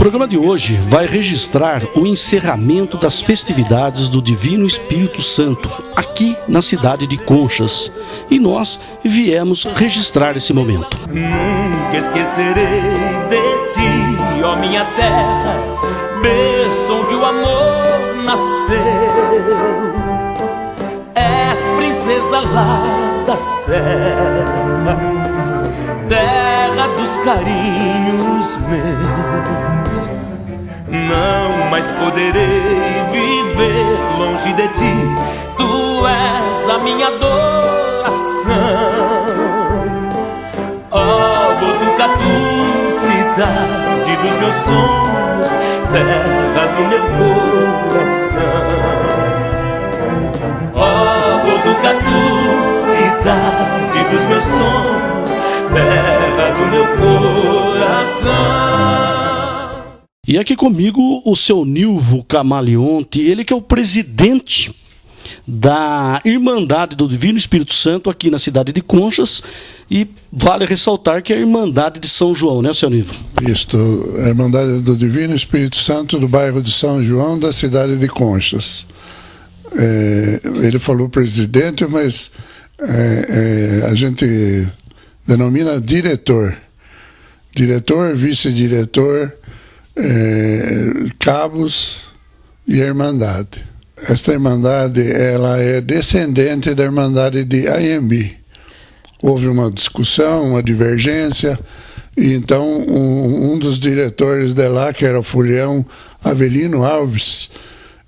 programa de hoje vai registrar o encerramento das festividades do Divino Espírito Santo, aqui na cidade de Conchas. E nós viemos registrar esse momento. Nunca esquecerei de ti, ó minha terra, berço onde o amor nasceu. És princesa lá da serra, terra dos carinhos meus. Não mais poderei viver longe de ti, tu és a minha adoração. Ó Botucatu, cidade dos meus sonhos, terra do meu coração. Ó Botucatu, cidade dos meus sonhos, terra do meu coração. E aqui comigo o seu Nilvo Camaleonte, ele que é o presidente da Irmandade do Divino Espírito Santo aqui na cidade de Conchas, e vale ressaltar que é a Irmandade de São João, né, seu Nilvo? Isto, a Irmandade do Divino Espírito Santo do bairro de São João, da cidade de Conchas. Ele falou presidente, mas a gente denomina diretor, vice-diretor, cabos e a Irmandade. Esta Irmandade, ela é descendente da Irmandade de Anhembi. Houve uma discussão, uma divergência, e então um dos diretores de lá, que era o Fulhão Avelino Alves,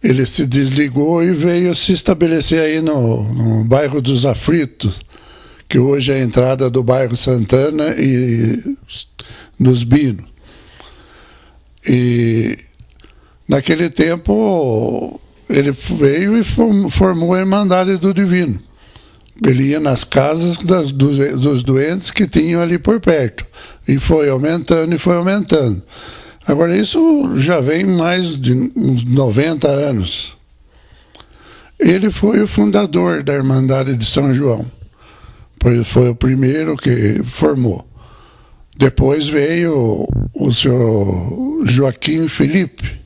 ele se desligou e veio se estabelecer aí no bairro dos Aflitos, que hoje é a entrada do bairro Santana e nos Binos. E naquele tempo ele veio e formou a Irmandade do Divino. Ele ia nas casas dos doentes que tinham ali por perto. E foi aumentando e foi aumentando. Agora, isso já vem mais de uns 90 anos. Ele foi o fundador da Irmandade de São João. Foi o primeiro que formou. Depois veio o senhor Joaquim Felipe.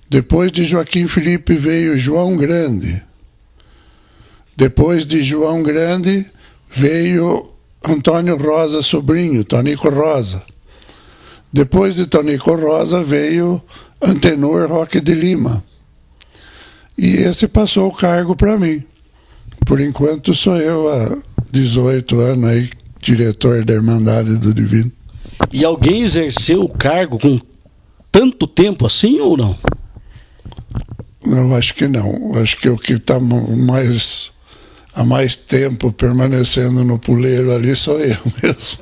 Depois de Joaquim Felipe veio João Grande. Depois de João Grande veio Antônio Rosa Sobrinho, Tonico Rosa. Depois de Tonico Rosa veio Antenor Roque de Lima. E esse passou o cargo para mim. Por enquanto sou eu há 18 anos aí, diretor da Irmandade do Divino. E alguém exerceu o cargo com tanto tempo assim ou não? Eu acho que não. Acho que o que está há mais tempo permanecendo no puleiro ali sou eu mesmo.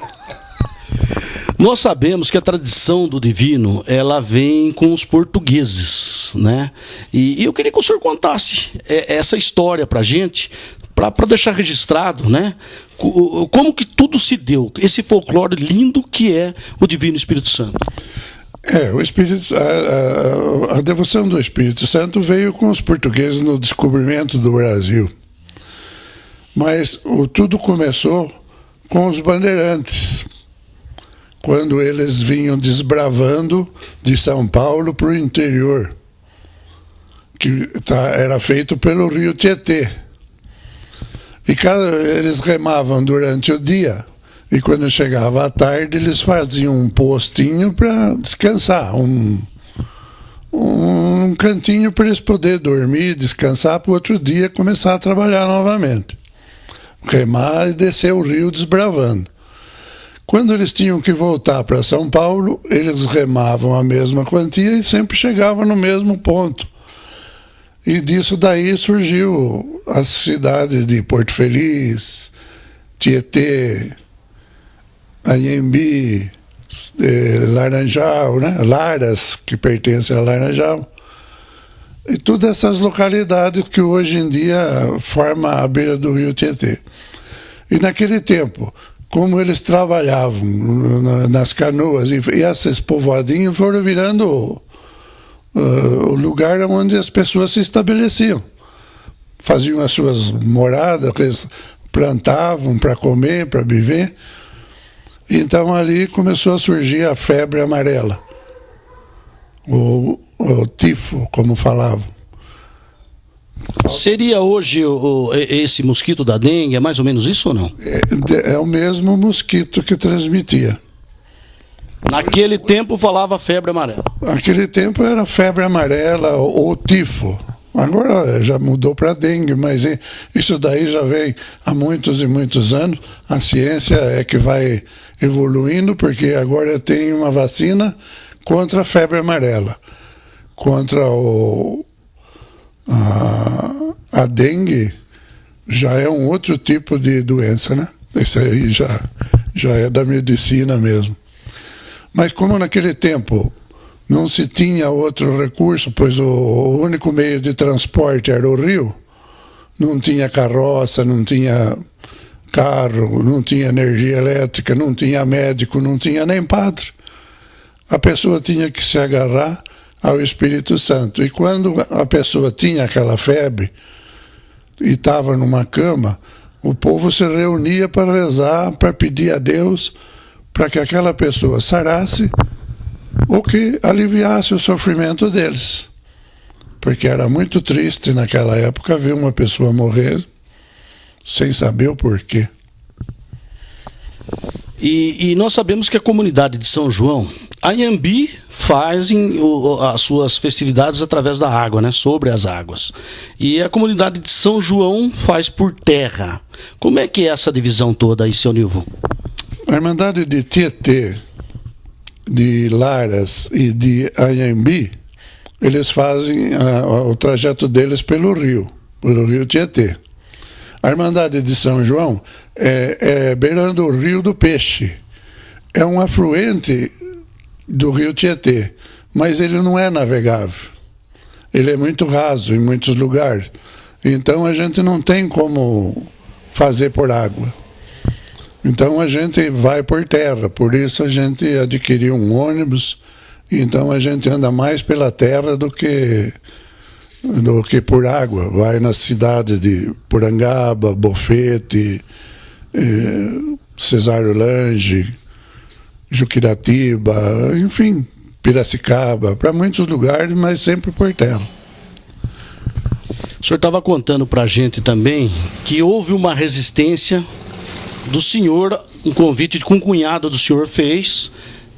Nós sabemos que a tradição do Divino, ela vem com os portugueses, né? E eu queria que o senhor contasse essa história pra gente, para deixar registrado, né? Como que tudo se deu, esse folclore lindo que é o Divino Espírito Santo. A devoção do Espírito Santo veio com os portugueses no descobrimento do Brasil. Mas tudo começou com os bandeirantes, quando eles vinham desbravando de São Paulo para o interior, que era feito pelo rio Tietê. E eles remavam durante o dia, e quando chegava à tarde eles faziam um postinho para descansar, um cantinho para eles poderem dormir, descansar, para o outro dia começar a trabalhar novamente. Remar e descer o rio desbravando. Quando eles tinham que voltar para São Paulo, eles remavam a mesma quantia e sempre chegavam no mesmo ponto. E disso daí surgiu as cidades de Porto Feliz, Tietê, Anhembi, Laranjal, né? Laras, que pertence a Laranjal. E todas essas localidades que hoje em dia formam a beira do rio Tietê. E naquele tempo, como eles trabalhavam nas canoas, e esses povoadinhos foram virando o lugar onde as pessoas se estabeleciam. Faziam as suas moradas, plantavam para comer, para viver. Então ali começou a surgir a febre amarela. o tifo, como falavam. Seria hoje esse mosquito da dengue, é mais ou menos isso ou não? É o mesmo mosquito que transmitia. Naquele tempo falava febre amarela. Naquele tempo era febre amarela ou tifo. Agora já mudou para dengue, mas isso daí já vem há muitos e muitos anos. A ciência é que vai evoluindo, porque agora tem uma vacina contra a febre amarela. Contra a dengue já é um outro tipo de doença, né? Esse aí já é da medicina mesmo. Mas como naquele tempo não se tinha outro recurso, pois o único meio de transporte era o rio, não tinha carroça, não tinha carro, não tinha energia elétrica, não tinha médico, não tinha nem padre. A pessoa tinha que se agarrar ao Espírito Santo. E quando a pessoa tinha aquela febre e estava numa cama, o povo se reunia para rezar, para pedir a Deus para que aquela pessoa sarasse ou que aliviasse o sofrimento deles. Porque era muito triste naquela época ver uma pessoa morrer sem saber o porquê. E nós sabemos que a comunidade de São João, Anhembi, fazem as suas festividades através da água, né? Sobre as águas. E a comunidade de São João faz por terra. Como é que é essa divisão toda aí, seu Nilvo? A Irmandade de Tietê, de Laras e de Anhembi, eles fazem o trajeto deles pelo rio Tietê. A Irmandade de São João é beirando o Rio do Peixe. É um afluente do rio Tietê, mas ele não é navegável. Ele é muito raso em muitos lugares. Então a gente não tem como fazer por água. Então a gente vai por terra, por isso a gente adquiriu um ônibus, então a gente anda mais pela terra do que por água. Vai na cidade de Porangaba, Bofete, Cesário Lange, Juquiratiba, enfim, Piracicaba, para muitos lugares, mas sempre por terra. O senhor estava contando para a gente também que houve uma resistência do senhor, um convite que um cunhado do senhor fez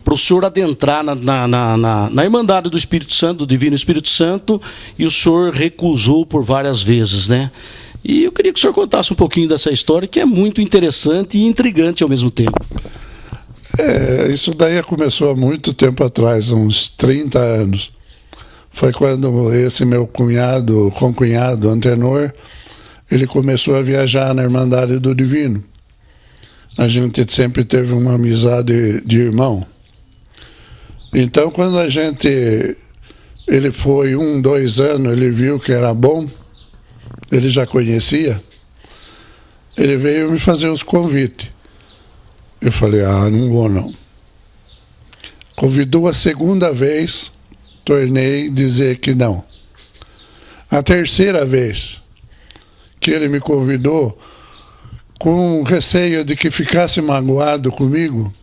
para o senhor adentrar na Irmandade do Espírito Santo, do Divino Espírito Santo, e o senhor recusou por várias vezes, né? E eu queria que o senhor contasse um pouquinho dessa história, que é muito interessante e intrigante ao mesmo tempo. Isso daí começou há muito tempo atrás, uns 30 anos. Foi quando esse meu concunhado, Antenor, ele começou a viajar na Irmandade do Divino. A gente sempre teve uma amizade de irmão. Então, quando ele foi 1, 2 anos, ele viu que era bom, ele já conhecia, ele veio me fazer os convites. Eu falei, não vou não. Convidou a segunda vez, tornei dizer que não. A terceira vez que ele me convidou, com receio de que ficasse magoado comigo,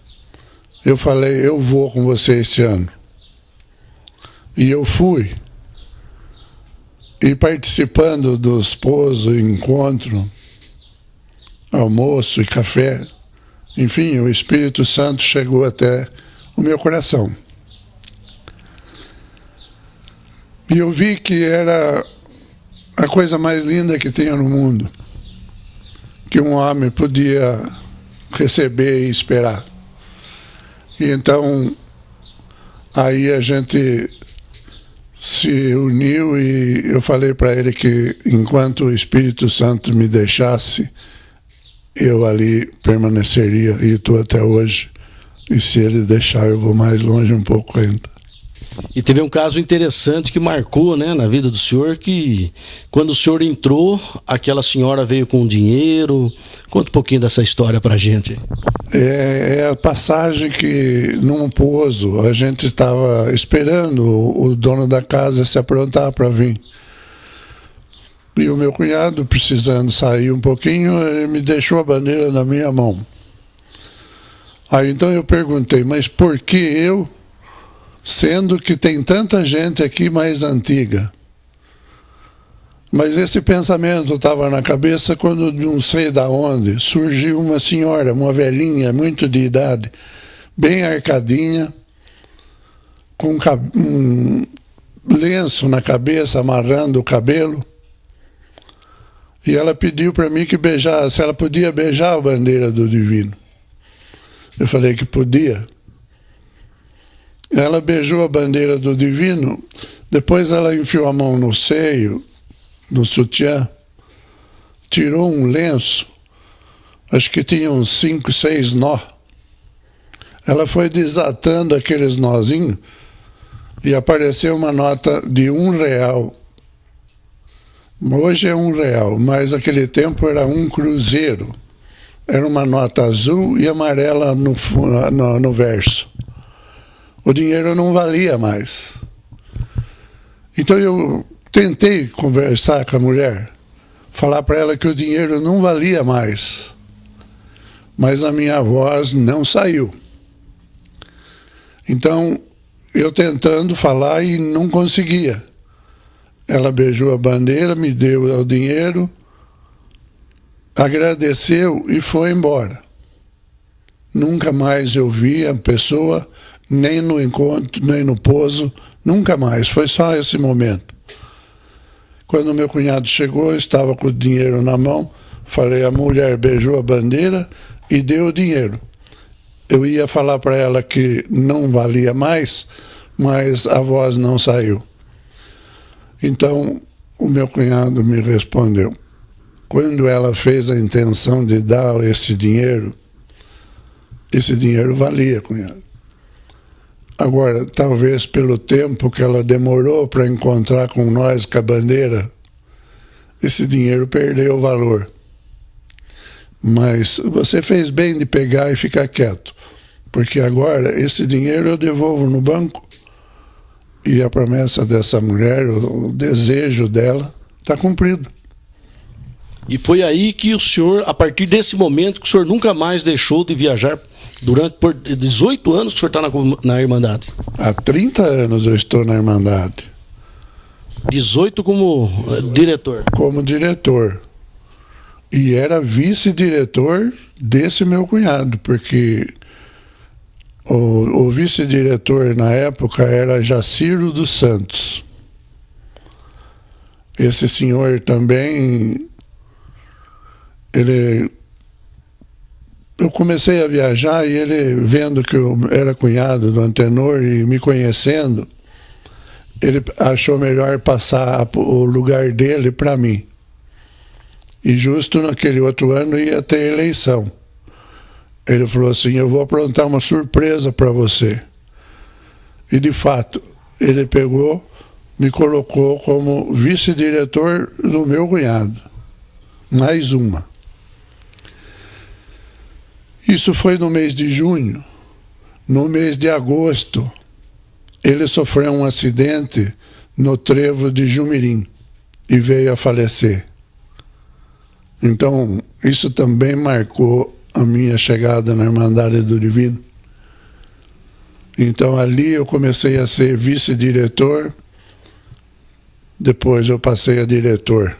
eu falei, eu vou com você esse ano. E eu fui. E participando dos pousos, encontro, almoço e café, enfim, o Espírito Santo chegou até o meu coração. E eu vi que era a coisa mais linda que tinha no mundo, que um homem podia receber e esperar. E então, aí a gente se uniu e eu falei para ele que enquanto o Espírito Santo me deixasse, eu ali permaneceria, e estou até hoje. E se ele deixar, eu vou mais longe um pouco ainda. E teve um caso interessante que marcou, né, na vida do senhor, que quando o senhor entrou, aquela senhora veio com dinheiro. Conta um pouquinho dessa história pra gente. É a passagem que num pouso a gente estava esperando o dono da casa se aprontar para vir. E o meu cunhado, precisando sair um pouquinho, ele me deixou a bandeira na minha mão. Aí então eu perguntei, mas por que eu, sendo que tem tanta gente aqui mais antiga. Mas esse pensamento estava na cabeça quando, não sei da onde, surgiu uma senhora, uma velhinha, muito de idade, bem arcadinha, com um lenço na cabeça, amarrando o cabelo. E ela pediu para mim que beijasse, se ela podia beijar a bandeira do Divino. Eu falei que podia. Ela beijou a bandeira do Divino, depois ela enfiou a mão no seio, no sutiã, tirou um lenço, acho que tinha uns 5, 6 nó. Ela foi desatando aqueles nozinhos e apareceu uma nota de R$1. Hoje é R$1, mas naquele tempo era 1 cruzeiro. Era uma nota azul e amarela no verso. O dinheiro não valia mais. Então eu tentei conversar com a mulher, falar para ela que o dinheiro não valia mais. Mas a minha voz não saiu. Então, eu tentando falar e não conseguia. Ela beijou a bandeira, me deu o dinheiro, agradeceu e foi embora. Nunca mais eu vi a pessoa, nem no encontro, nem no pouso, nunca mais. Foi só esse momento. Quando meu cunhado chegou, eu estava com o dinheiro na mão, falei, a mulher beijou a bandeira e deu o dinheiro. Eu ia falar para ela que não valia mais, mas a voz não saiu. Então, o meu cunhado me respondeu. Quando ela fez a intenção de dar esse dinheiro valia, cunhado. Agora, talvez pelo tempo que ela demorou para encontrar com nós com a bandeira, esse dinheiro perdeu o valor. Mas você fez bem de pegar e ficar quieto, porque agora esse dinheiro eu devolvo no banco e a promessa dessa mulher, o desejo dela, está cumprido. E foi aí que o senhor, a partir desse momento, que o senhor nunca mais deixou de viajar por 18 anos que o senhor está na Irmandade? Há 30 anos eu estou na Irmandade. 18 como diretor? Como diretor. E era vice-diretor desse meu cunhado, porque o vice-diretor na época era Jaciro dos Santos. Esse senhor também, eu comecei a viajar e ele, vendo que eu era cunhado do Antenor e me conhecendo, ele achou melhor passar o lugar dele para mim. E justo naquele outro ano ia ter eleição. Ele falou assim, eu vou aprontar uma surpresa para você. E de fato, ele pegou, me colocou como vice-diretor do meu cunhado. Mais uma. Isso foi no mês de junho. No mês de agosto, ele sofreu um acidente no trevo de Jumirim e veio a falecer. Então, isso também marcou a minha chegada na Irmandade do Divino. Então, ali eu comecei a ser vice-diretor, depois eu passei a diretor.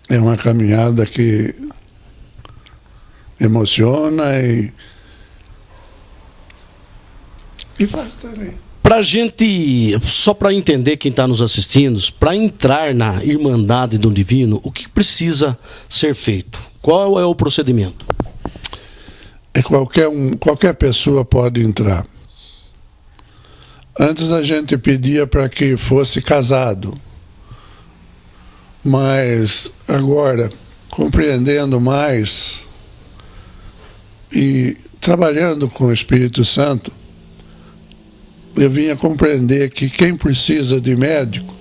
É uma caminhada que emociona e faz também. Pra gente, só para entender quem está nos assistindo, para entrar na Irmandade do Divino, o que precisa ser feito? Qual é o procedimento? Qualquer pessoa pode entrar. Antes a gente pedia para que fosse casado, mas agora, compreendendo mais e trabalhando com o Espírito Santo, eu vim a compreender que quem precisa de médico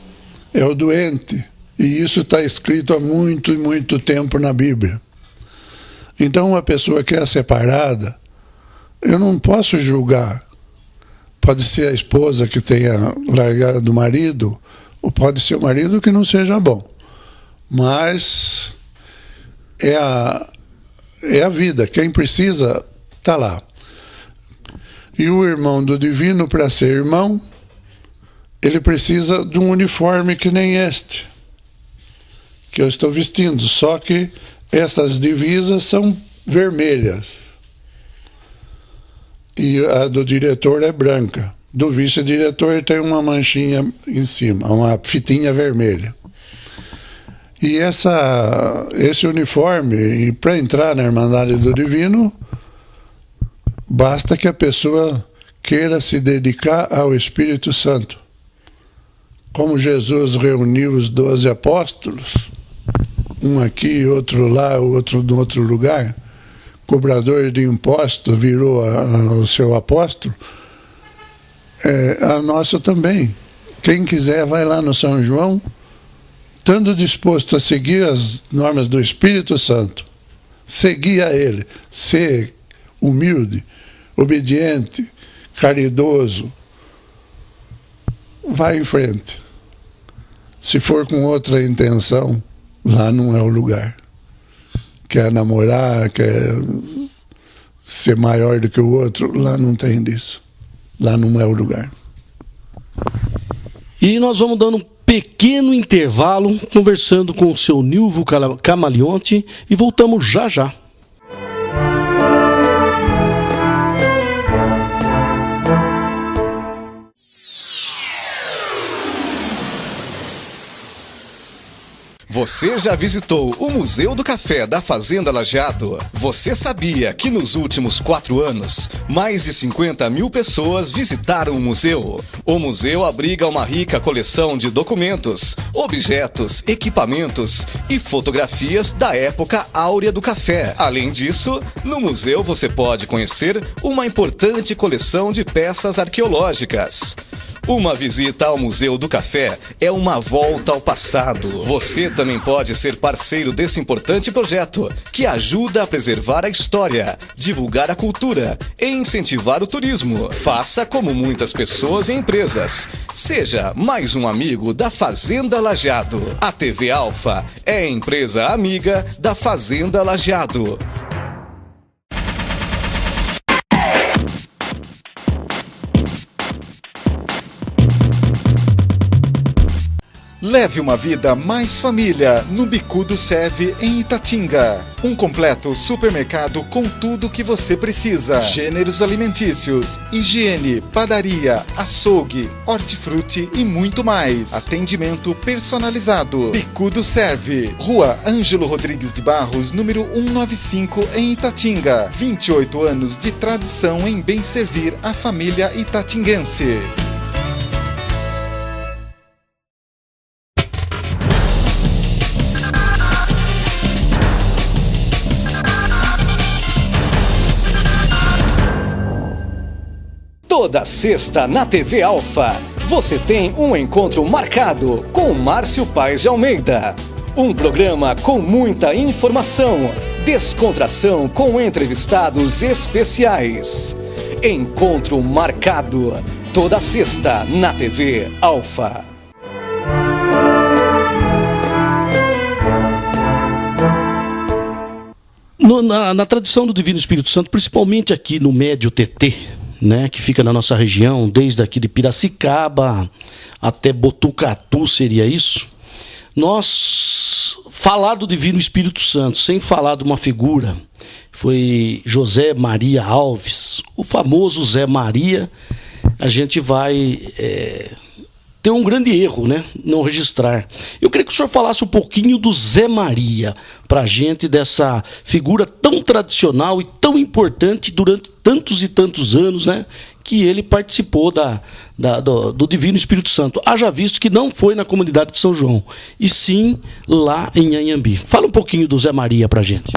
é o doente. E isso está escrito há muito e muito tempo na Bíblia. Então, uma pessoa que é separada, eu não posso julgar. Pode ser a esposa que tenha largado do marido, ou pode ser o marido que não seja bom. Mas é a vida. Quem precisa, está lá. E o irmão do divino, para ser irmão, ele precisa de um uniforme que nem este, que eu estou vestindo, só que essas divisas são vermelhas. E a do diretor é branca. Do vice-diretor tem uma manchinha em cima, uma fitinha vermelha. E esse uniforme, para entrar na Irmandade do Divino, basta que a pessoa queira se dedicar ao Espírito Santo. Como Jesus reuniu os 12 apóstolos, um aqui, outro lá, outro em outro lugar, cobrador de impostos virou o seu apóstolo, a nossa também. Quem quiser vai lá no São João, estando disposto a seguir as normas do Espírito Santo, seguir a ele, ser humilde, obediente, caridoso, vai em frente. Se for com outra intenção, lá não é o lugar. Quer namorar, quer ser maior do que o outro, lá não tem disso. Lá não é o lugar. E nós vamos dando um pequeno intervalo, conversando com o seu Nilvo Camaleonte, e voltamos já já. Você já visitou o Museu do Café da Fazenda Lajeado? Você sabia que nos últimos 4 anos, mais de 50 mil pessoas visitaram o museu? O museu abriga uma rica coleção de documentos, objetos, equipamentos e fotografias da época áurea do café. Além disso, no museu você pode conhecer uma importante coleção de peças arqueológicas. Uma visita ao Museu do Café é uma volta ao passado. Você também pode ser parceiro desse importante projeto, que ajuda a preservar a história, divulgar a cultura e incentivar o turismo. Faça como muitas pessoas e empresas. Seja mais um amigo da Fazenda Lajeado. A TV Alfa é a empresa amiga da Fazenda Lajeado. Leve uma vida mais família no Bicudo Serve em Itatinga. Um completo supermercado com tudo que você precisa. Gêneros alimentícios, higiene, padaria, açougue, hortifruti e muito mais. Atendimento personalizado. Bicudo Serve. Rua Ângelo Rodrigues de Barros, número 195 em Itatinga. 28 anos de tradição em bem servir a família itatinguense. Toda sexta na TV Alfa, você tem um encontro marcado com Márcio Paes de Almeida. Um programa com muita informação, descontração com entrevistados especiais. Encontro marcado, toda sexta na TV Alfa. Na tradição do Divino Espírito Santo, principalmente aqui no Médio TT, né, que fica na nossa região, desde aqui de Piracicaba até Botucatu, seria isso. Nós falar do Divino Espírito Santo sem falar de uma figura, foi José Maria Alves, o famoso Zé Maria, a gente vai ter um grande erro, né, não registrar. Eu queria que o senhor falasse um pouquinho do Zé Maria pra gente, dessa figura tão tradicional e tão importante durante tantos e tantos anos, né, que ele participou do Divino Espírito Santo. Haja visto que não foi na comunidade de São João, e sim lá em Anhembi. Fala um pouquinho do Zé Maria pra gente.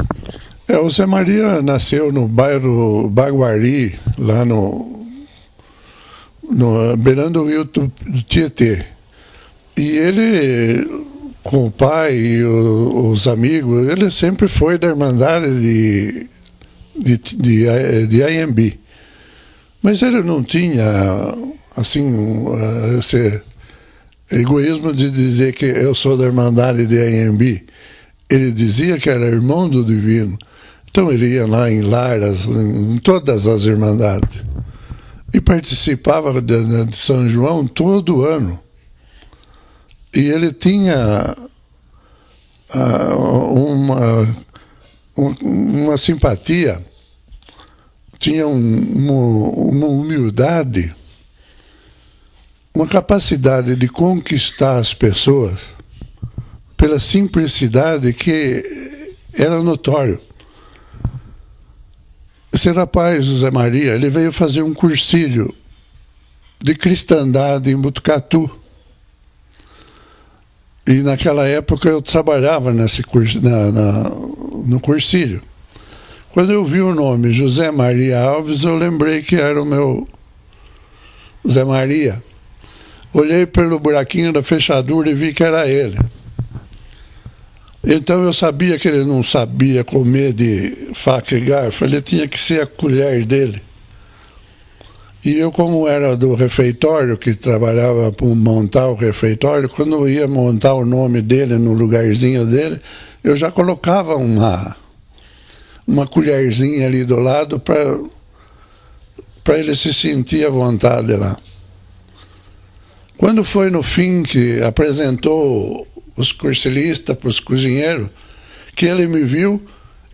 O Zé Maria nasceu no bairro Baguari, lá beirando o rio do Tietê. E ele, com o pai e os amigos, ele sempre foi da Irmandade de Anhembi. Mas ele não tinha, assim, esse egoísmo de dizer que eu sou da Irmandade de Anhembi. Ele dizia que era irmão do Divino. Então ele ia lá em Laras, em todas as Irmandades. e participava de São João todo ano. E ele tinha uma simpatia, tinha uma humildade, uma capacidade de conquistar as pessoas pela simplicidade que era notório. Esse rapaz, José Maria, ele veio fazer um cursilho de cristandade em Botucatu. E naquela época eu trabalhava nesse curso, no cursilho. Quando eu vi o nome José Maria Alves, eu lembrei que era o meu Zé Maria. Olhei pelo buraquinho da fechadura e vi que era ele. Então eu sabia que ele não sabia comer de faca e garfo, ele tinha que ser a colher dele. E eu, como era do refeitório, que trabalhava para montar o refeitório, quando eu ia montar o nome dele no lugarzinho dele, eu já colocava uma colherzinha ali do lado para ele se sentir à vontade lá. Quando foi no fim que apresentou os cursilistas para os cozinheiros, que ele me viu,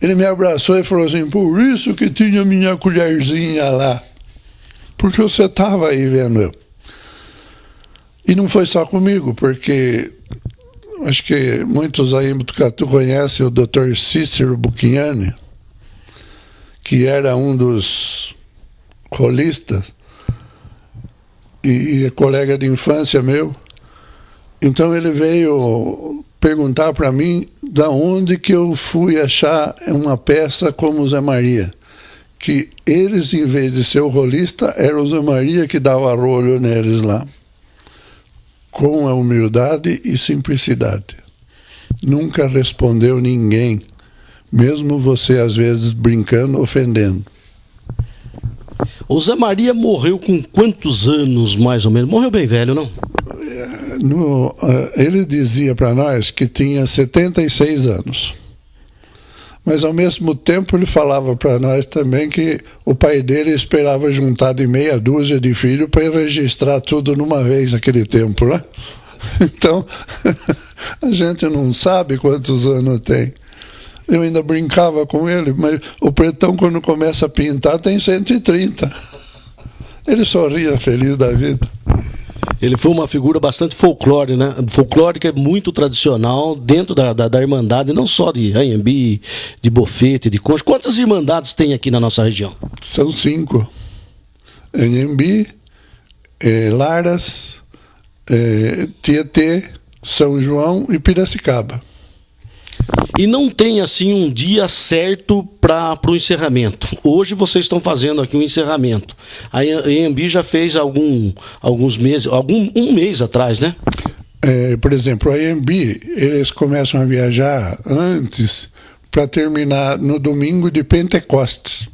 ele me abraçou e falou assim: por isso que tinha minha colherzinha lá, porque você estava aí vendo eu. E não foi só comigo, porque acho que muitos aí em Botucatu conhecem o Dr. Cícero Bucchiani, que era um dos rolistas e colega de infância meu. Então ele veio perguntar para mim da onde que eu fui achar uma peça como o Zé Maria. Que eles, em vez de ser o rolista, era o Zé Maria que dava rolho neles lá. Com a humildade e simplicidade. Nunca respondeu ninguém, mesmo você às vezes brincando, ofendendo. O Zé Maria morreu com quantos anos, mais ou menos? Morreu bem velho, não? Ele dizia para nós que tinha 76 anos. Mas, ao mesmo tempo, ele falava para nós também que o pai dele esperava juntar de meia dúzia de filhos para registrar tudo numa vez naquele tempo, né? Então, a gente não sabe quantos anos tem. Eu ainda brincava com ele, mas o pretão, quando começa a pintar, tem 130. Ele sorria feliz da vida. Ele foi uma figura bastante folclórica, né? Folclórica, muito tradicional dentro da Irmandade, não só de Anhembi, de Bofete, de Concha. Quantas Irmandades tem aqui na nossa região? São 5. Anhembi, Laras, Tietê, São João e Piracicaba. E não tem assim um dia certo para o encerramento. Hoje vocês estão fazendo aqui um encerramento. A Anhembi já fez alguns meses, um mês atrás, né? Por exemplo, a Anhembi, eles começam a viajar antes para terminar no domingo de Pentecostes.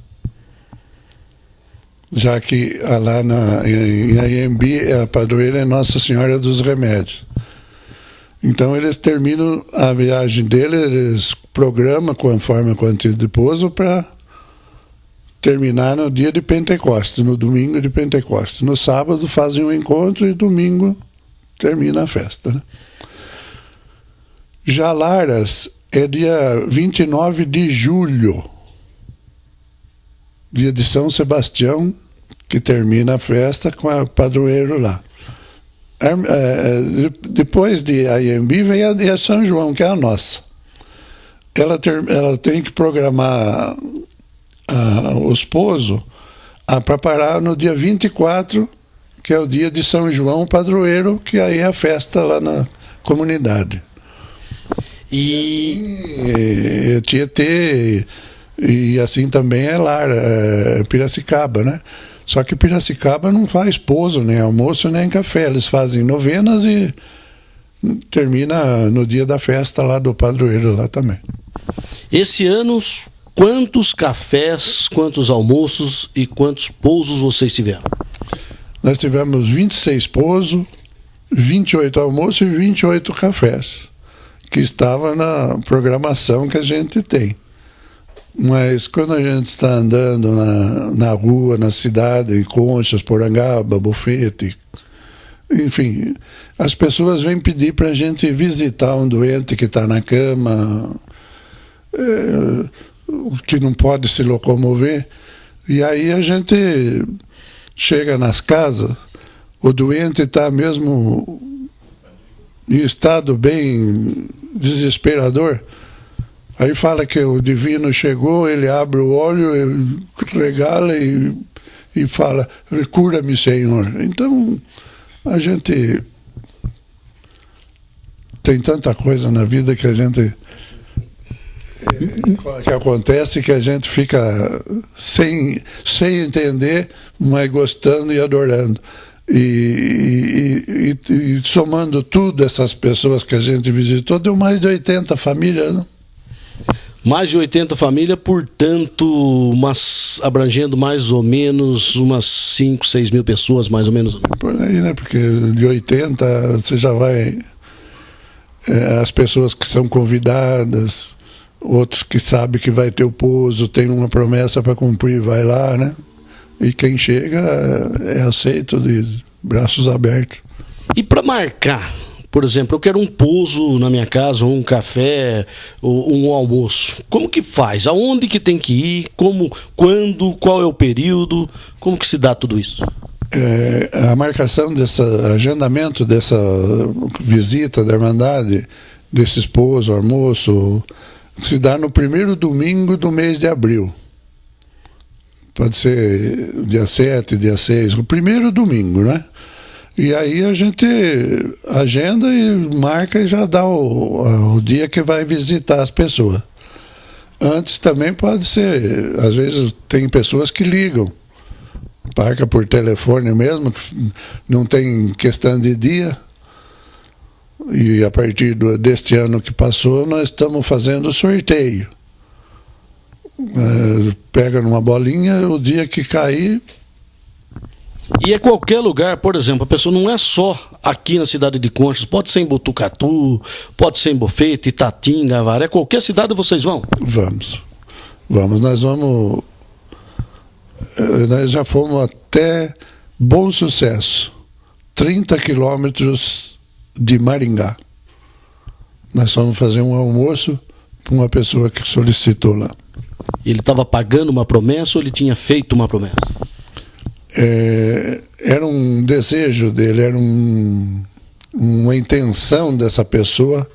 Já que lá em Anhembi a padroeira é Nossa Senhora dos Remédios. Então eles terminam a viagem deles, eles programam conforme a quantia de pouso para terminar no dia de Pentecostes, no domingo de Pentecostes. No sábado fazem um encontro e domingo termina a festa, né? Já Laras é dia 29 de julho, dia de São Sebastião, que termina a festa com a padroeiro lá. Depois de Anhembi vem a São João, que é a nossa. Ela tem que programar os pousos para parar no dia 24, que é o dia de São João padroeiro, que aí é a festa lá na comunidade. E Tietê, e assim também é Lara, Piracicaba, né? Só que Piracicaba não faz pouso, nem almoço, nem café. Eles fazem novenas e termina no dia da festa lá do padroeiro lá também. Esse ano, quantos cafés, quantos almoços e quantos pousos vocês tiveram? Nós tivemos 26 pousos, 28 almoços e 28 cafés, que estava na programação que a gente tem. Mas quando a gente está andando na rua, na cidade, em Conchas, Porangaba, Bufete, enfim, as pessoas vêm pedir para a gente visitar um doente que está na cama, que não pode se locomover, e aí a gente chega nas casas, o doente está mesmo em estado bem desesperador. Aí fala que o divino chegou, ele abre o olho, regala e fala, cura-me, Senhor. Então, a gente tem tanta coisa na vida que a gente... que acontece que a gente fica sem entender, mas gostando e adorando. E somando tudo, essas pessoas que a gente visitou, deu mais de 80 famílias, né? Mais de 80 famílias, portanto, abrangendo mais ou menos umas 5, 6 mil pessoas, mais ou menos. Por aí, né? Porque de 80 você já vai... as pessoas que são convidadas, outros que sabem que vai ter o pouso, tem uma promessa para cumprir, vai lá, né? E quem chega é aceito de braços abertos. E para marcar, por exemplo, eu quero um pouso na minha casa, ou um café, ou um almoço. Como que faz? Aonde que tem que ir? Como, quando? Qual é o período? Como que se dá tudo isso? A marcação agendamento dessa visita da Irmandade, desse pouso, almoço, se dá no primeiro domingo do mês de abril. Pode ser dia 7, dia 6, o primeiro domingo, né? E aí a gente agenda e marca e já dá o dia que vai visitar as pessoas. Antes também pode ser, às vezes tem pessoas que ligam, marca por telefone mesmo, não tem questão de dia. E a partir deste ano que passou, nós estamos fazendo sorteio. Pega numa bolinha, o dia que cair... E é qualquer lugar, por exemplo, a pessoa não é só aqui na cidade de Conchas, pode ser em Botucatu, pode ser em Bufete, Itatinga, Avaré, qualquer cidade vocês vão? Vamos, nós já fomos até Bom Sucesso, 30 quilômetros de Maringá. Nós fomos fazer um almoço para uma pessoa que solicitou lá. Ele estava pagando uma promessa ou ele tinha feito uma promessa? Era um desejo dele, era uma intenção dessa pessoa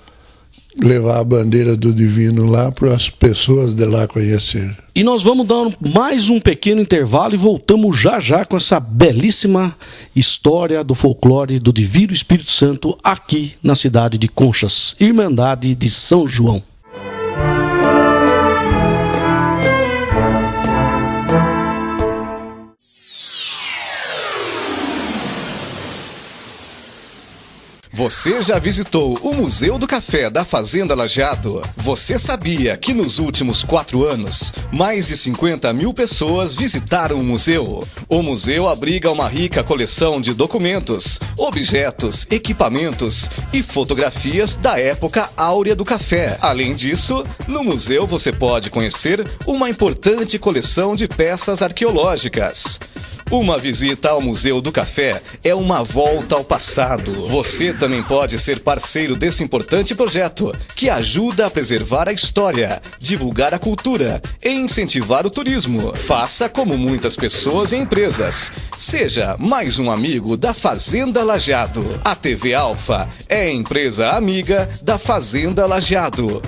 levar a bandeira do divino lá para as pessoas de lá conhecerem. E nós vamos dar mais um pequeno intervalo e voltamos já com essa belíssima história do folclore do Divino Espírito Santo aqui na cidade de Conchas, Irmandade de São João. Você já visitou o Museu do Café da Fazenda Lajeado? Você sabia que nos últimos 4 anos, mais de 50 mil pessoas visitaram o museu? O museu abriga uma rica coleção de documentos, objetos, equipamentos e fotografias da época áurea do café. Além disso, no museu você pode conhecer uma importante coleção de peças arqueológicas. Uma visita ao Museu do Café é uma volta ao passado. Você também pode ser parceiro desse importante projeto, que ajuda a preservar a história, divulgar a cultura e incentivar o turismo. Faça como muitas pessoas e empresas. Seja mais um amigo da Fazenda Lajeado. A TV Alfa é a empresa amiga da Fazenda Lajeado.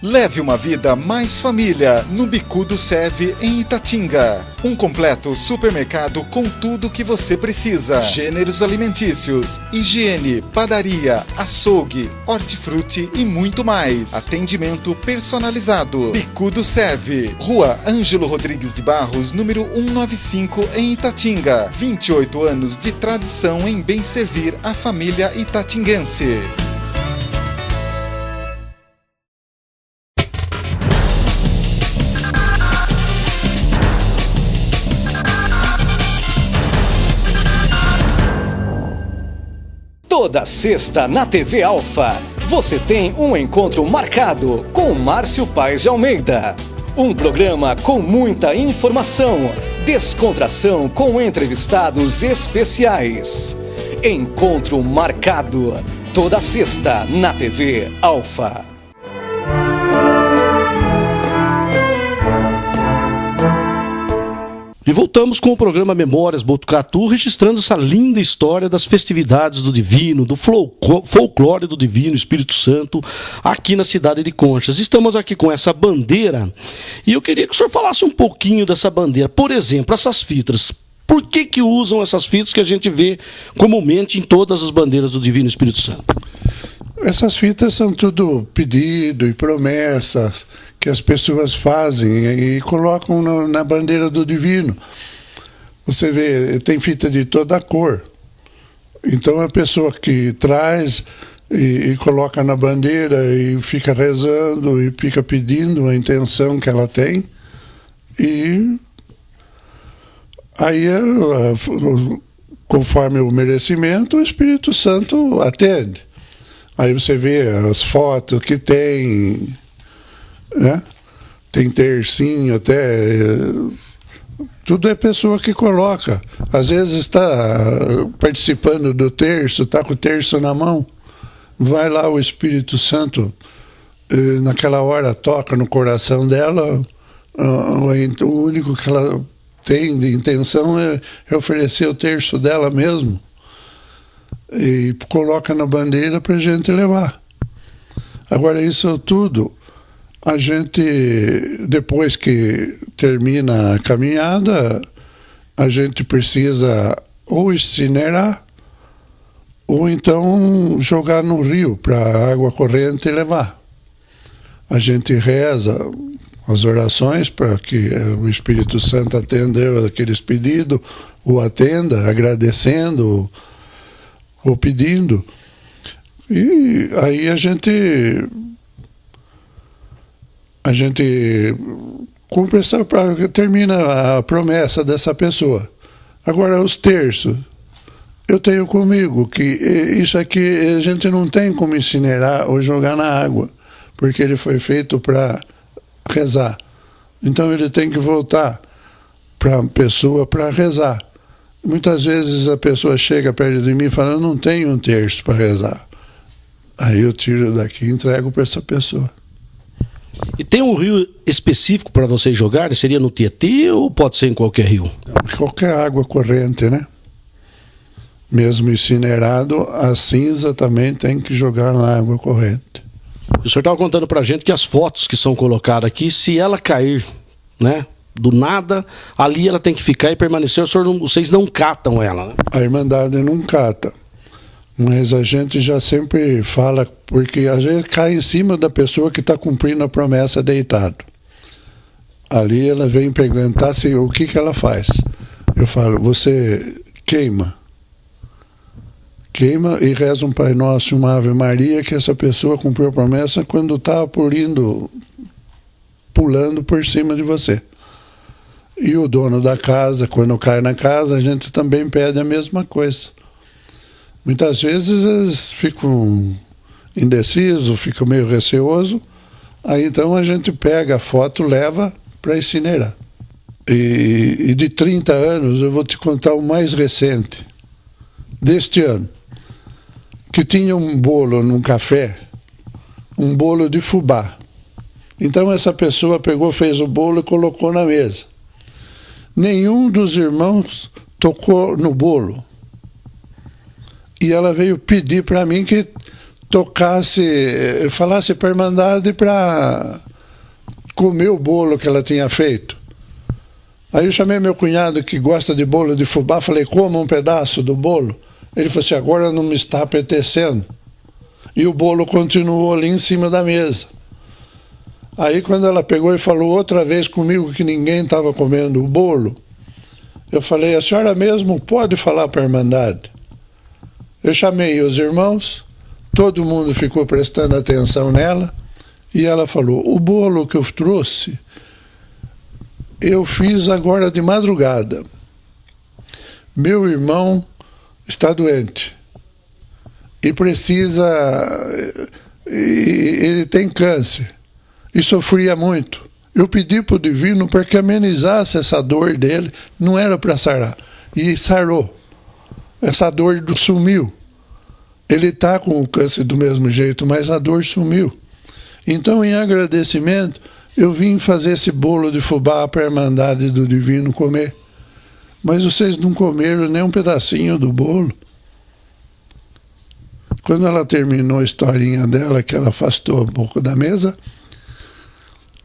Leve uma vida mais família no Bicudo Serve em Itatinga. Um completo supermercado com tudo que você precisa. Gêneros alimentícios, higiene, padaria, açougue, hortifruti e muito mais. Atendimento personalizado. Bicudo Serve. Rua Ângelo Rodrigues de Barros, número 195 em Itatinga. 28 anos de tradição em bem servir a família itatinguense. Toda sexta na TV Alfa, você tem um encontro marcado com Márcio Paes de Almeida. Um programa com muita informação, descontração com entrevistados especiais. Encontro marcado, toda sexta na TV Alfa. E voltamos com o programa Memórias Botucatu, registrando essa linda história das festividades do Divino, do folclore do Divino Espírito Santo, aqui na cidade de Conchas. Estamos aqui com essa bandeira, e eu queria que o senhor falasse um pouquinho dessa bandeira. Por exemplo, essas fitas. Por que usam essas fitas que a gente vê comumente em todas as bandeiras do Divino Espírito Santo? Essas fitas são tudo pedido e promessas que as pessoas fazem e colocam na bandeira do Divino. Você vê, tem fita de toda a cor. Então a pessoa que traz e coloca na bandeira e fica rezando e fica pedindo a intenção que ela tem, e aí, conforme o merecimento, o Espírito Santo atende. Aí você vê as fotos que tem, né? Tem tercinho até, tudo é pessoa que coloca. Às vezes está participando do terço, está com o terço na mão, vai lá o Espírito Santo, naquela hora toca no coração dela, o único que ela tem de intenção é oferecer o terço dela mesmo, e coloca na bandeira para a gente levar. Agora, isso tudo, a gente, depois que termina a caminhada, a gente precisa ou incinerar, ou então jogar no rio para a água corrente e levar. A gente reza as orações para que o Espírito Santo atenda aqueles pedidos, o atenda, agradecendo ou pedindo. E aí a gente cumpre termina a promessa dessa pessoa. Agora, os terços, eu tenho comigo que isso aqui a gente não tem como incinerar ou jogar na água, porque ele foi feito para rezar. Então ele tem que voltar para a pessoa para rezar. Muitas vezes a pessoa chega perto de mim e fala: eu não tenho um terço para rezar. Aí eu tiro daqui e entrego para essa pessoa. E tem um rio específico para vocês jogarem? Seria no Tietê ou pode ser em qualquer rio? Qualquer água corrente, né? Mesmo incinerado, a cinza também tem que jogar na água corrente. O senhor estava contando para a gente que as fotos que são colocadas aqui, se ela cair, né, do nada, ali ela tem que ficar e permanecer. Vocês não catam ela, né? A Irmandade não cata. Mas a gente já sempre fala, porque às vezes cai em cima da pessoa que está cumprindo a promessa deitado. Ali ela vem perguntar o que ela faz. Eu falo: você queima e reza um Pai Nosso e uma Ave Maria, que essa pessoa cumpriu a promessa quando está pulando por cima de você. E o dono da casa, quando cai na casa, a gente também pede a mesma coisa. Muitas vezes eles ficam indecisos, ficam meio receosos, aí então a gente pega a foto, leva para incinerar. E de 30 anos, eu vou te contar o mais recente, deste ano, que tinha um bolo num café, um bolo de fubá. Então essa pessoa pegou, fez o bolo e colocou na mesa. Nenhum dos irmãos tocou no bolo. E ela veio pedir para mim que falasse para a Irmandade para comer o bolo que ela tinha feito. Aí eu chamei meu cunhado, que gosta de bolo de fubá, falei: coma um pedaço do bolo. Ele falou assim: agora não me está apetecendo. E o bolo continuou ali em cima da mesa. Aí quando ela pegou e falou outra vez comigo que ninguém estava comendo o bolo, eu falei: a senhora mesmo pode falar para a Irmandade. Eu chamei os irmãos, todo mundo ficou prestando atenção nela, e ela falou: o bolo que eu trouxe, eu fiz agora de madrugada. Meu irmão está doente. e precisa... ele tem câncer e sofria muito. Eu pedi para o Divino para que amenizasse essa dor dele, não era para sarar, e sarou. Essa dor sumiu. Ele está com o câncer do mesmo jeito, mas a dor sumiu. Então, em agradecimento, eu vim fazer esse bolo de fubá para a Irmandade do Divino comer. Mas vocês não comeram nem um pedacinho do bolo. Quando ela terminou a historinha dela, que ela afastou um pouco da mesa,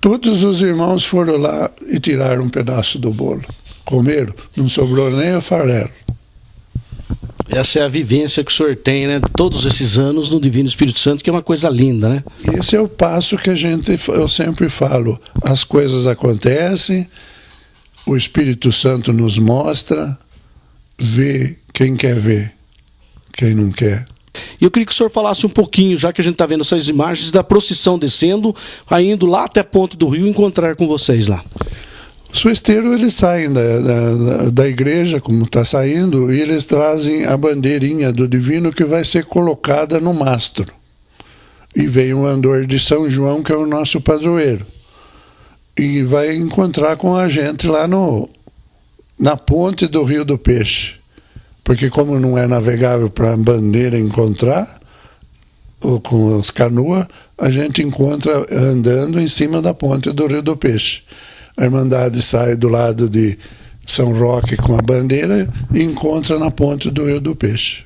todos os irmãos foram lá e tiraram um pedaço do bolo. Comeram, não sobrou nem o farelo. Essa é a vivência que o senhor tem, né? Todos esses anos no Divino Espírito Santo, que é uma coisa linda, né? Esse é o passo que eu sempre falo. As coisas acontecem, o Espírito Santo nos mostra, vê quem quer ver, quem não quer. E eu queria que o senhor falasse um pouquinho, já que a gente está vendo essas imagens, da procissão descendo, indo lá até a Ponte do Rio encontrar com vocês lá. Os festeiros, eles saem da igreja, como está saindo, e eles trazem a bandeirinha do Divino que vai ser colocada no mastro. E vem o andor de São João, que é o nosso padroeiro. E vai encontrar com a gente lá na ponte do Rio do Peixe. Porque como não é navegável para a bandeira encontrar, ou com as canoas, a gente encontra andando em cima da ponte do Rio do Peixe. A Irmandade sai do lado de São Roque com a bandeira e encontra na ponte do Rio do Peixe.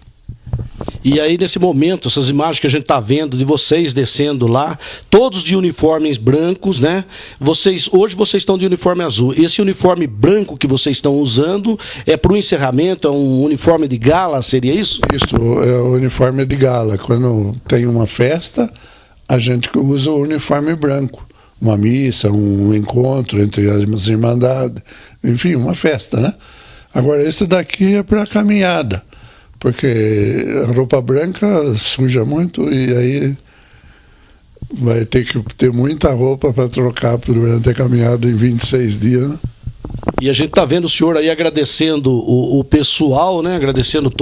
E aí, nesse momento, essas imagens que a gente está vendo de vocês descendo lá, todos de uniformes brancos, né? Hoje vocês estão de uniforme azul. Esse uniforme branco que vocês estão usando é para o encerramento? É um uniforme de gala, seria isso? Isso, é o uniforme de gala. Quando tem uma festa, a gente usa o uniforme branco. Uma missa, um encontro entre as irmandades, enfim, uma festa, né? Agora, esse daqui é para caminhada, porque a roupa branca suja muito e aí vai ter que ter muita roupa para trocar durante a caminhada em 26 dias, né? E a gente está vendo o senhor aí agradecendo o pessoal, né? Agradecendo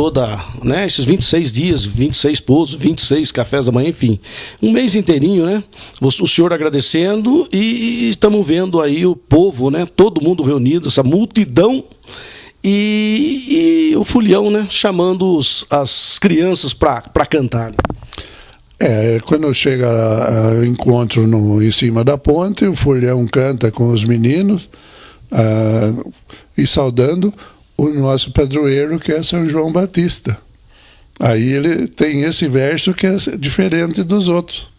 né? Esses 26 dias, 26 pousos, 26 cafés da manhã, enfim. Um mês inteirinho, né? O senhor agradecendo e estamos vendo aí o povo, né? Todo mundo reunido, essa multidão e o folião, né? Chamando as crianças para cantar. Quando chega o encontro em cima da ponte, o folião canta com os meninos, e saudando o nosso padroeiro, que é São João Batista. Aí ele tem esse verso que é diferente dos outros.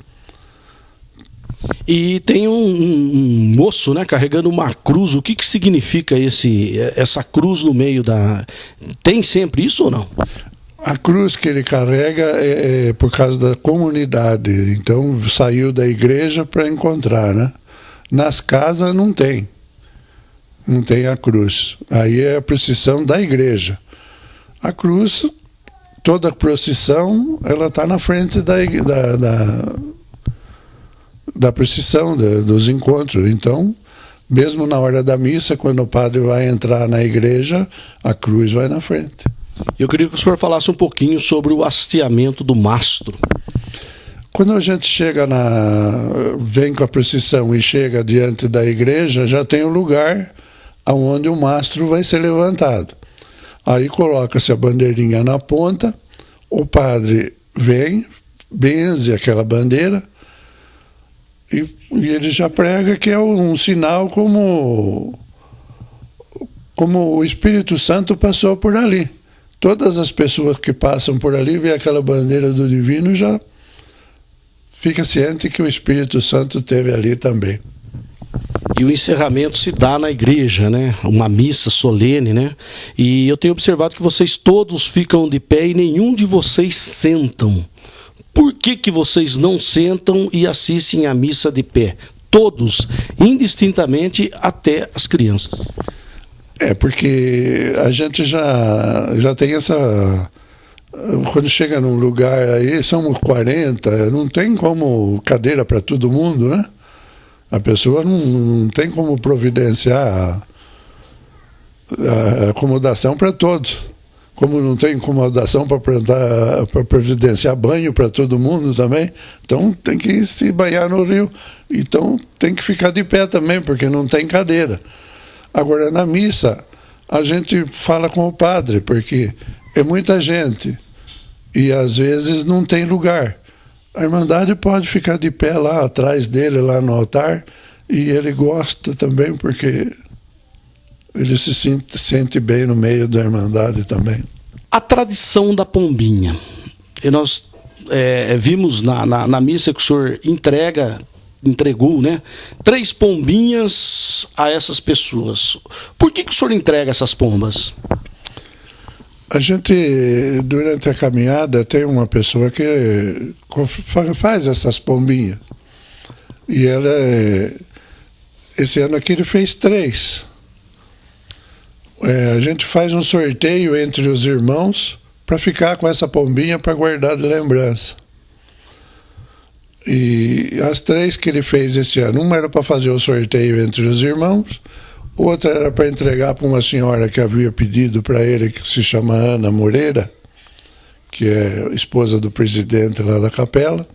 E tem um moço, né, carregando uma cruz. O que significa essa cruz no meio da... Tem sempre isso ou não? A cruz que ele carrega é por causa da comunidade. Então saiu da igreja para encontrar, né? Nas casas não tem a cruz. Aí é a procissão da igreja. A cruz, toda a procissão, ela está na frente da procissão, dos encontros. Então, mesmo na hora da missa, quando o padre vai entrar na igreja, a cruz vai na frente. Eu queria que o senhor falasse um pouquinho sobre o hasteamento do mastro. Quando a gente vem com a procissão e chega diante da igreja, já tem o lugar onde o mastro vai ser levantado. Aí coloca-se a bandeirinha na ponta, o padre vem, benze aquela bandeira e ele já prega que é um sinal como o Espírito Santo passou por ali. Todas as pessoas que passam por ali vê aquela bandeira do Divino, já fica ciente que o Espírito Santo esteve ali também. E o encerramento se dá na igreja, né? Uma missa solene, né? E eu tenho observado que vocês todos ficam de pé e nenhum de vocês sentam. Por que vocês não sentam e assistem a missa de pé? Todos, indistintamente, até as crianças. Porque a gente já tem essa... Quando chega num lugar aí, somos 40, não tem como cadeira para todo mundo, né? A pessoa não tem como providenciar a acomodação para todos. como não tem incomodação para providenciar banho para todo mundo também, então tem que se banhar no rio. Então tem que ficar de pé também, porque não tem cadeira. Agora, na missa, a gente fala com o padre, porque é muita gente e às vezes não tem lugar. A Irmandade pode ficar de pé lá atrás dele, lá no altar, e ele gosta também, porque ele se sente bem no meio da Irmandade também. A tradição da pombinha. E nós vimos na missa que o senhor entregou, né, 3 pombinhas a essas pessoas. Por que o senhor entrega essas pombas? A gente, durante a caminhada, tem uma pessoa que faz essas pombinhas. E ela, esse ano aqui ele fez 3. A gente faz um sorteio entre os irmãos para ficar com essa pombinha para guardar de lembrança. E as 3 que ele fez esse ano, uma era para fazer o sorteio entre os irmãos, outra era para entregar para uma senhora que havia pedido para ele, que se chama Ana Moreira, que é esposa do presidente lá da capela,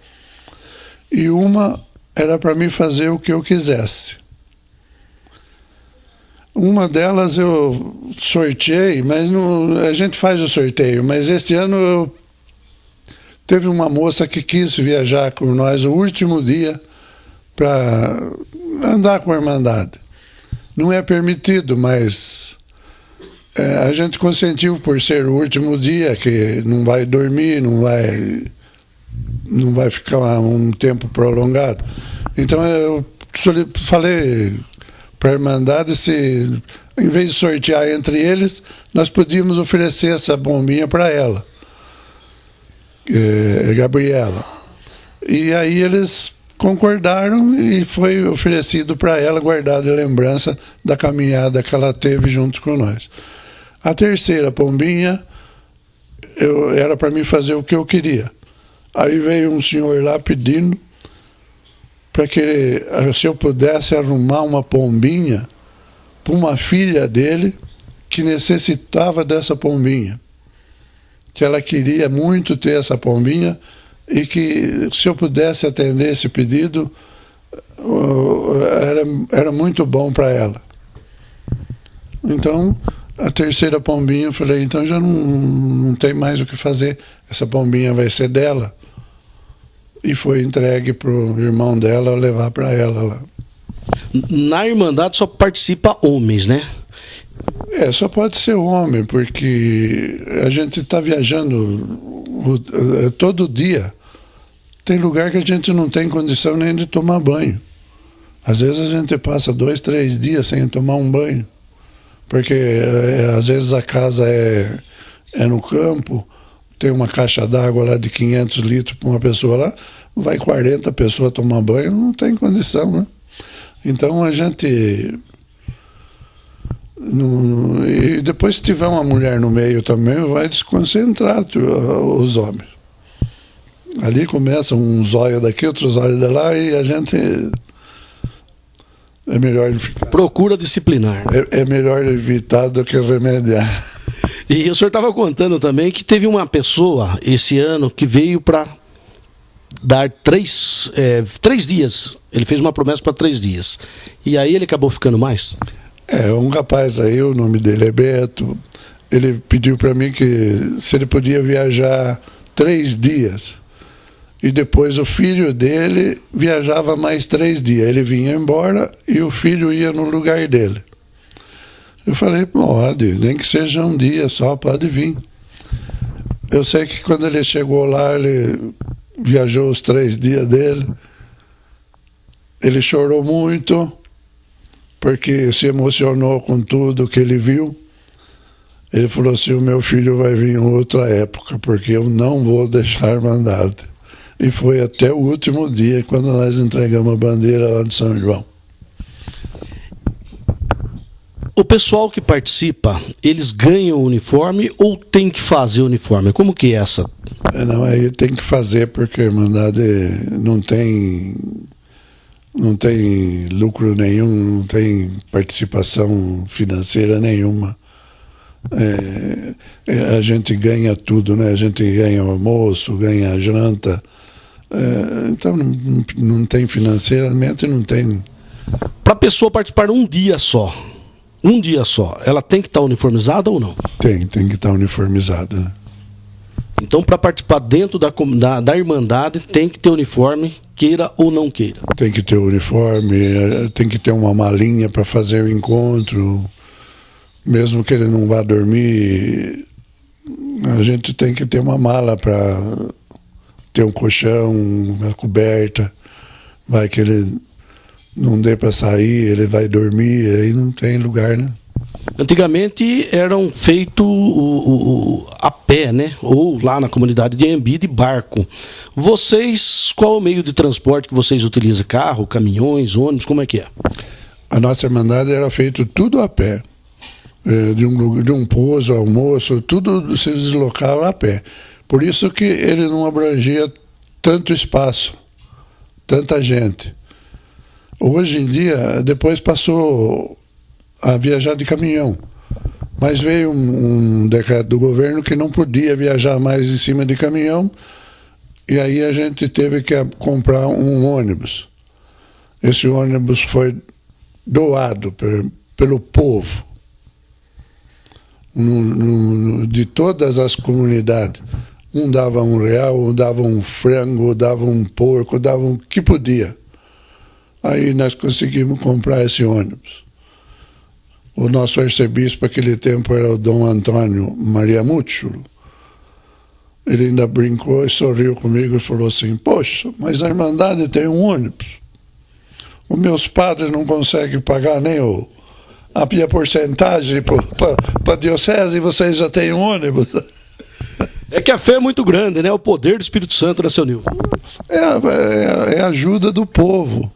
e uma era para mim fazer o que eu quisesse. Uma delas eu sorteei, mas a gente faz o sorteio, mas esse ano teve uma moça que quis viajar com nós o último dia para andar com a Irmandade. Não é permitido, mas a gente consentiu por ser o último dia, que não vai dormir, não vai ficar um tempo prolongado. Então eu falei para a Irmandade se, em vez de sortear entre eles, nós podíamos oferecer essa bombinha para ela, Gabriela. E aí eles concordaram e foi oferecido para ela, guardar de lembrança da caminhada que ela teve junto com nós. A terceira pombinha era para mim fazer o que eu queria. Aí veio um senhor lá pedindo para que se eu pudesse arrumar uma pombinha para uma filha dele que necessitava dessa pombinha, que ela queria muito ter essa pombinha e que se eu pudesse atender esse pedido era muito bom para ela. Então a terceira pombinha eu falei, então já não tem mais o que fazer, essa pombinha vai ser dela. E foi entregue para o irmão dela levar para ela lá. Na Irmandade só participa homens, né? Só pode ser homem, porque a gente está viajando todo dia. Tem lugar que a gente não tem condição nem de tomar banho. Às vezes a gente passa 2, 3 dias sem tomar um banho, porque às vezes a casa é no campo, tem uma caixa d'água lá de 500 litros para uma pessoa lá, vai 40 pessoas tomar banho, não tem condição, né? Então a gente... E depois, se tiver uma mulher no meio também, vai desconcentrar os homens. Ali começa um zóio daqui, outro zóio de lá, e a gente... É melhor ficar... Procura disciplinar. É melhor evitar do que remediar. E o senhor estava contando também que teve uma pessoa esse ano que veio para dar 3 dias. Ele fez uma promessa para 3 dias. E aí ele acabou ficando mais? Um rapaz aí, o nome dele é Beto. Ele pediu para mim que se ele podia viajar 3 dias. E depois o filho dele viajava mais 3 dias. Ele vinha embora e o filho ia no lugar dele. Eu falei, pode, nem que seja um dia só, pode vir. Eu sei que quando ele chegou lá, ele viajou os 3 dias dele. Ele chorou muito, porque se emocionou com tudo que ele viu. Ele falou assim, o meu filho vai vir em outra época, porque eu não vou deixar a Irmandade. E foi até o último dia, quando nós entregamos a bandeira lá de São João. O pessoal que participa, eles ganham o uniforme ou tem que fazer o uniforme? Como que é essa? Não, aí tem que fazer, porque a Irmandade não tem lucro nenhum, não tem participação financeira nenhuma. A gente ganha tudo, né? A gente ganha almoço, ganha janta. Então não tem financeiramente, não tem. Para a pessoa participar um dia só, ela tem que estar uniformizada ou não? Tem que estar uniformizada, né? Então, para participar dentro da Irmandade, tem que ter uniforme, queira ou não queira. Tem que ter uniforme, tem que ter uma malinha para fazer o encontro. Mesmo que ele não vá dormir, a gente tem que ter uma mala para ter um colchão, uma coberta. Vai que ele não dê para sair, ele vai dormir, aí não tem lugar, né? Antigamente eram feitos a pé, né? Ou lá na comunidade de Anhembi, de barco. Vocês, qual é o meio de transporte que vocês utilizam? Carro, caminhões, ônibus, como é que é? A nossa Irmandade era feito tudo a pé. De um pouso, almoço, tudo se deslocava a pé. Por isso que ele não abrangia tanto espaço, tanta gente. Hoje em dia, depois passou a viajar de caminhão, mas veio um decreto do governo que não podia viajar mais em cima de caminhão, e aí a gente teve que comprar um ônibus. Esse ônibus foi doado pelo povo, de todas as comunidades. Um dava R$1, um dava um frango, dava um porco, dava o que podia. Aí nós conseguimos comprar esse ônibus. O nosso arcebispo naquele tempo era o Dom Antônio Maria Mútulo. Ele ainda brincou e sorriu comigo e falou assim: poxa, mas a Irmandade tem um ônibus. Os meus padres não conseguem pagar nem a minha porcentagem para a diocese e vocês já têm um ônibus. É que a fé é muito grande, né? O poder do Espírito Santo, né, seu Nilvo? É a ajuda do povo.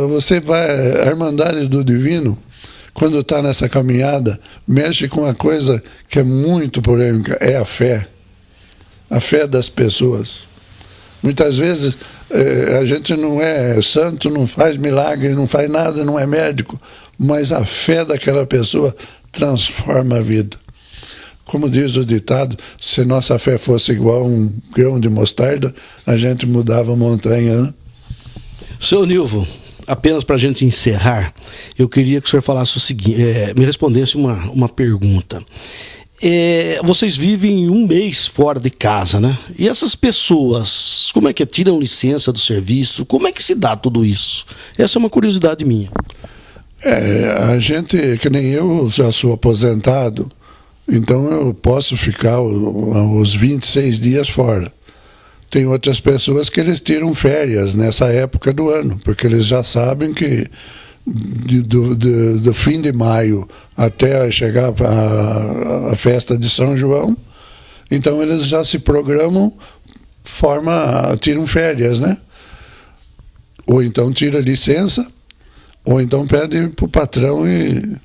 Você vai, a Irmandade do Divino, quando está nessa caminhada, mexe com uma coisa que é muito polêmica, é a fé das pessoas. Muitas vezes a gente não é santo, não faz milagre, não faz nada, não é médico, mas a fé daquela pessoa transforma a vida. Como diz o ditado, se nossa fé fosse igual a um grão de mostarda, a gente mudava a montanha, né? Seu Nilvo, apenas para a gente encerrar, eu queria que o senhor falasse o seguinte, me respondesse uma pergunta. Vocês vivem um mês fora de casa, né? E essas pessoas, como é que tiram licença do serviço? Como é que se dá tudo isso? Essa é uma curiosidade minha. A gente, que nem eu, já sou aposentado, então eu posso ficar os 26 dias fora. Tem outras pessoas que eles tiram férias nessa época do ano, porque eles já sabem que do fim de maio até chegar a festa de São João, então eles já se programam, tiram férias, né? Ou então tira licença, ou então pede para o patrão e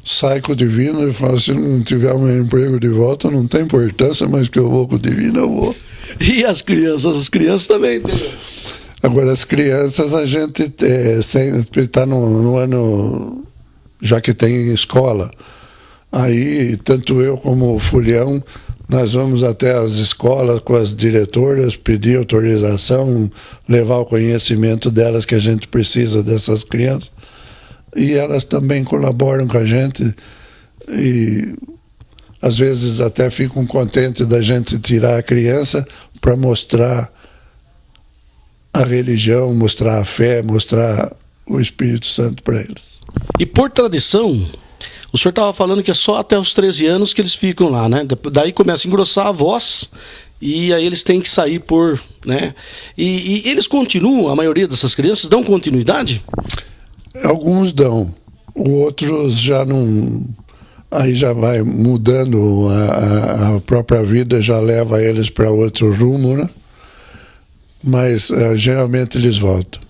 sai com o Divino e fala: se não tiver um emprego de volta, não tem importância, mas que eu vou com o Divino, eu vou. E as crianças? As crianças também tem. Agora, as crianças, a gente sempre está no ano, já que tem escola. Aí, tanto eu como o Fulião, nós vamos até as escolas com as diretoras, pedir autorização, levar o conhecimento delas que a gente precisa dessas crianças. E elas também colaboram com a gente e às vezes até ficam contentes da gente tirar a criança para mostrar a religião, mostrar a fé, mostrar o Espírito Santo para eles. E por tradição, o senhor estava falando que é só até os 13 anos que eles ficam lá, né? Daí começa a engrossar a voz e aí eles têm que sair né? E eles continuam, a maioria dessas crianças dão continuidade? Alguns dão, outros já não. Aí já vai mudando a própria vida, já leva eles para outro rumo, né? Mas geralmente eles voltam.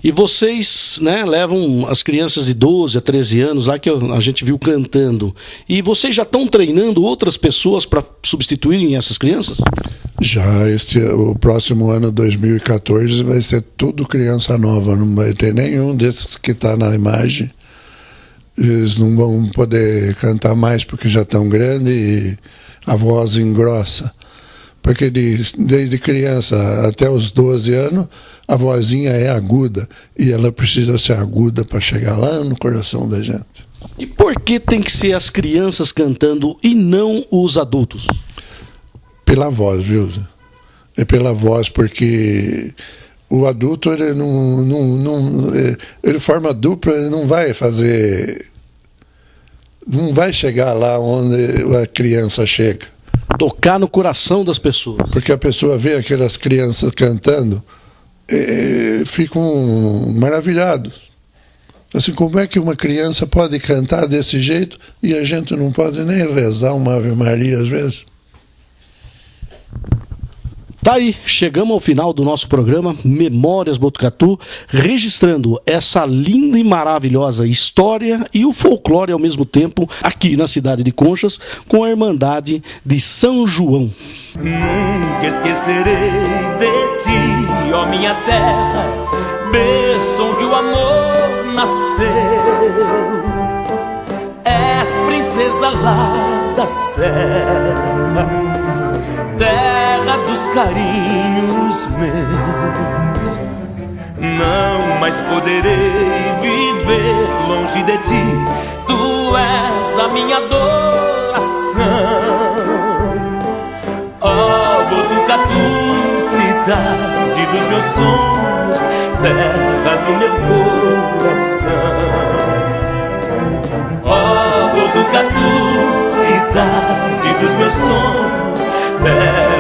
E vocês, né, levam as crianças de 12 a 13 anos lá que a gente viu cantando. E vocês já estão treinando outras pessoas para substituírem essas crianças? Já, o próximo ano, 2014, vai ser tudo criança nova. Não vai ter nenhum desses que está na imagem. eles não vão poder cantar mais porque já estão grandes e a voz engrossa. Porque desde criança até os 12 anos, a vozinha é aguda e ela precisa ser aguda para chegar lá no coração da gente. E por que tem que ser as crianças cantando e não os adultos? Pela voz, viu? É pela voz, porque o adulto ele ele forma dupla, ele não vai chegar lá onde a criança chega. Tocar no coração das pessoas. Porque a pessoa vê aquelas crianças cantando, ficam maravilhados. Assim, como é que uma criança pode cantar desse jeito e a gente não pode nem rezar uma Ave Maria às vezes? Tá aí, chegamos ao final do nosso programa Memórias Botucatu, registrando essa linda e maravilhosa história e o folclore ao mesmo tempo aqui na cidade de Conchas com a Irmandade de São João. Nunca esquecerei de ti, ó minha terra, berço onde o amor nasceu. És princesa lá da serra, terra dos carinhos meus. Não mais poderei viver longe de ti, tu és a minha adoração. Ó Botucatu, cidade dos meus sonhos, terra do meu coração. Ó Botucatu, cidade dos meus sonhos, terra